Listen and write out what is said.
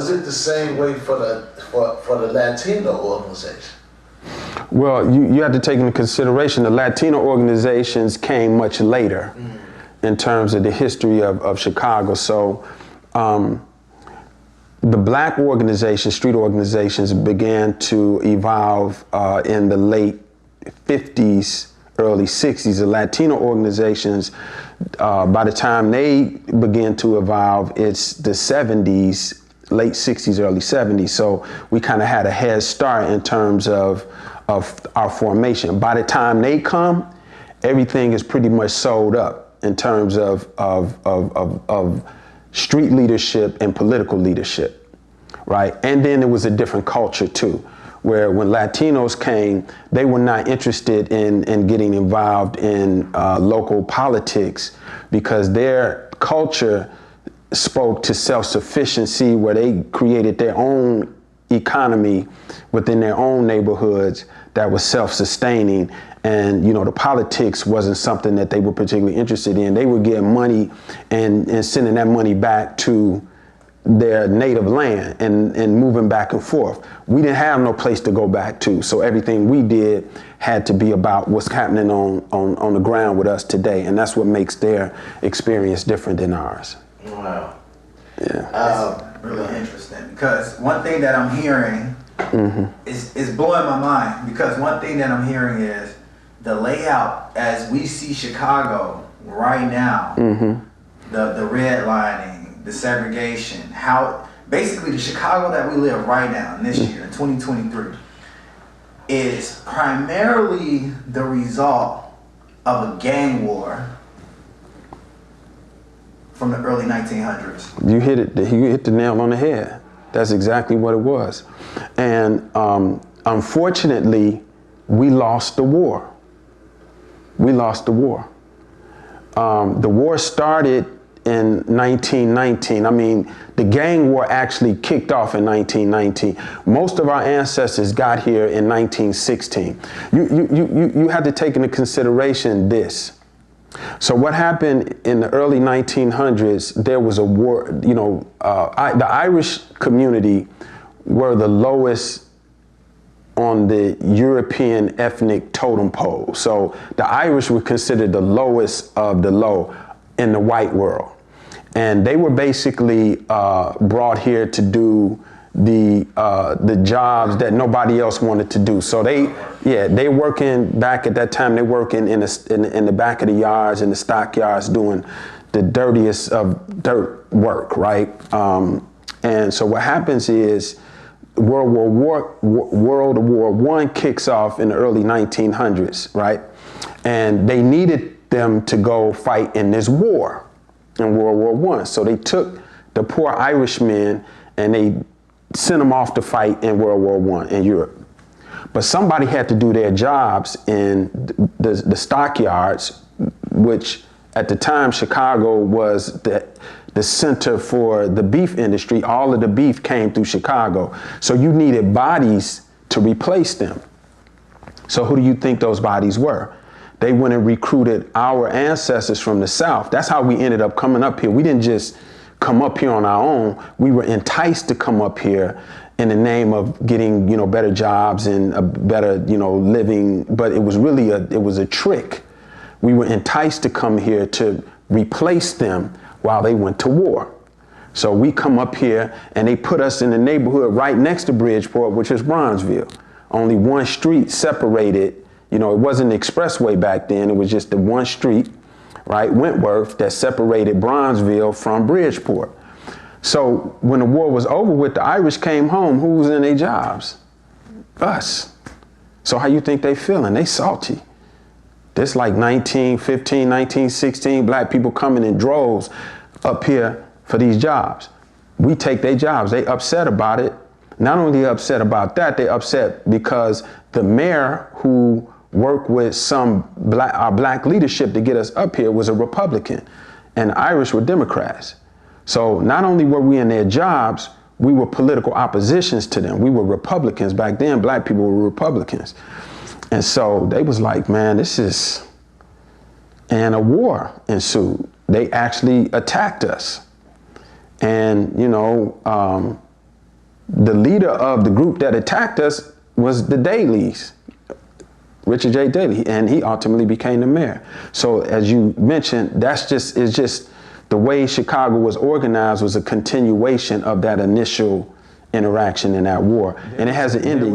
was it the same way for the Latino organization? Well, you have to take into consideration the Latino organizations came much later in terms of the history of Chicago. So the black organizations, street organizations, began to evolve in the late 50s, early 60s. The Latino organizations, by the time they began to evolve, it's the 70s, late 60s, early 70s. So we kind of had a head start in terms of our formation. By the time they come, everything is pretty much sold up in terms of street leadership and political leadership, right? And then there was a different culture too, where when Latinos came, they were not interested in getting involved in local politics because their culture spoke to self-sufficiency, where they created their own economy within their own neighborhoods that was self-sustaining. And, you know, the politics wasn't something that they were particularly interested in. They would get money and sending that money back to their native land and moving back and forth. We didn't have no place to go back to. So everything we did had to be about what's happening on the ground with us today. And that's what makes their experience different than ours. Wow. Yeah. It's really interesting because one thing that I'm hearing is blowing my mind, because one thing that I'm hearing is the layout as we see Chicago right now, the redlining, the segregation, how basically the Chicago that we live right now in this year, in 2023, is primarily the result of a gang war from the early 1900s. You hit it. You hit the nail on the head. That's exactly what it was. And unfortunately, we lost the war. We lost the war. The war started in 1919. I mean, the gang war actually kicked off in 1919. Most of our ancestors got here in 1916. You have to take into consideration this. So what happened in the early 1900s, there was a war, you know, the Irish community were the lowest on the European ethnic totem pole. So the Irish were considered the lowest of the low in the white world. And they were basically brought here to do the jobs that nobody else wanted to do. So they working back at that time. They working in the back of the yards, in the stockyards, doing the dirtiest of dirt work, right? And so what happens is World War I kicks off in the early 1900s, right? And they needed them to go fight in this war, in World War I. So they took the poor Irishmen and they sent them off to fight in World War I in Europe. But somebody had to do their jobs in the stockyards, which at the time Chicago was the center for the beef industry. All of the beef came through Chicago. So you needed bodies to replace them. So who do you think those bodies were? They went and recruited our ancestors from the South. That's how we ended up coming up here. We didn't just come up here on our own. We were enticed to come up here in the name of getting, you know, better jobs and a better, you know, living. But it was really it was a trick. We were enticed to come here to replace them while they went to war. So we come up here and they put us in the neighborhood right next to Bridgeport, which is Bronzeville. Only one street separated. You know, it wasn't the expressway back then. It was just the one street, right, Wentworth, that separated Bronzeville from Bridgeport. So when the war was over with, the Irish came home. Who was in their jobs? Us. So how you think they feeling? They salty. This like 1915, 1916, black people coming in droves up here for these jobs. We take their jobs. They upset about it. Not only upset about that, they upset because the mayor who worked with our black leadership to get us up here was a Republican, and the Irish were Democrats. So not only were we in their jobs, we were political oppositions to them. We were Republicans. Back then, black people were Republicans. And so they was like, man, this is, and a war ensued. They actually attacked us. And, you know, the leader of the group that attacked us was the Dailies, Richard J. Daley, and he ultimately became the mayor. So as you mentioned, it's just the way Chicago was organized was a continuation of that initial interaction in that war, and it hasn't ended yet.